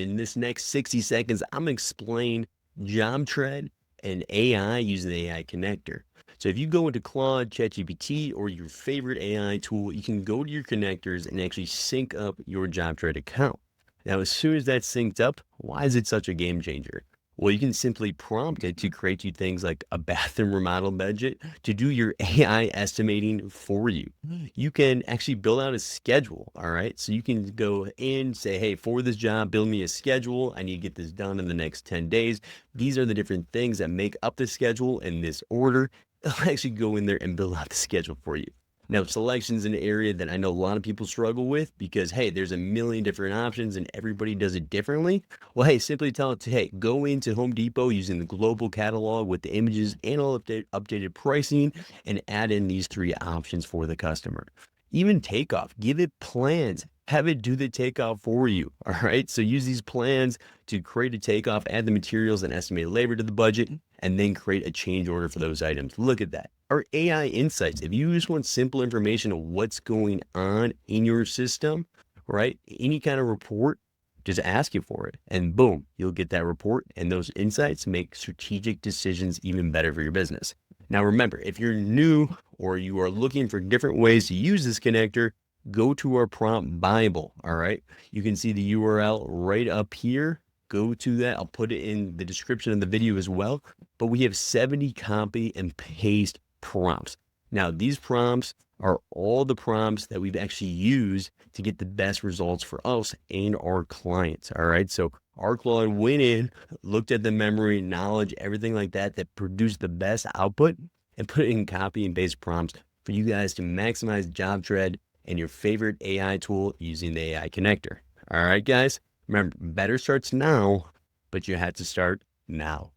In this next 60 seconds, I'm gonna explain JobTread and AI using the AI connector. So if you go into Claude, ChatGPT, or your favorite AI tool, you can go to your connectors and actually sync up your JobTread account. Now, as soon as that's synced up, why is it such a game changer? Well, you can simply prompt it to create you things like a bathroom remodel budget to do your AI estimating for you. You can actually build out a schedule. All right. So you can go in, say, hey, for this job, build me a schedule. I need to get this done in the next 10 days. These are the different things that make up the schedule in this order. It'll actually go in there and build out the schedule for you. Now, selection's an area that I know a lot of people struggle with because, hey, there's a million different options and everybody does it differently. Well, hey, simply tell it to, hey, go into Home Depot using the global catalog with the images and all updated pricing and add in these three options for the customer. Even takeoff, give it plans, have it do the takeoff for you. All right. So use these plans to create a takeoff, add the materials and estimated labor to the budget, and then create a change order for those items. Look at that. Our AI insights, if you just want simple information of what's going on in your system, right? Any kind of report, just ask it for it and boom, you'll get that report and those insights make strategic decisions even better for your business. Now, remember, if you're new or you are looking for different ways to use this connector, go to our prompt Bible. All right. You can see the URL right up here. Go to that. I'll put it in the description of the video as well. But we have 70 copy and paste prompts. Now, these prompts are all the prompts that we've actually used to get the best results for us and our clients. All right. So our Claude went in, looked at the memory, knowledge, everything like that, that produced the best output and put it in copy and paste prompts for you guys to maximize JobTread and your favorite AI tool using the AI connector. All right, guys. Remember, better starts now, but you had to start now.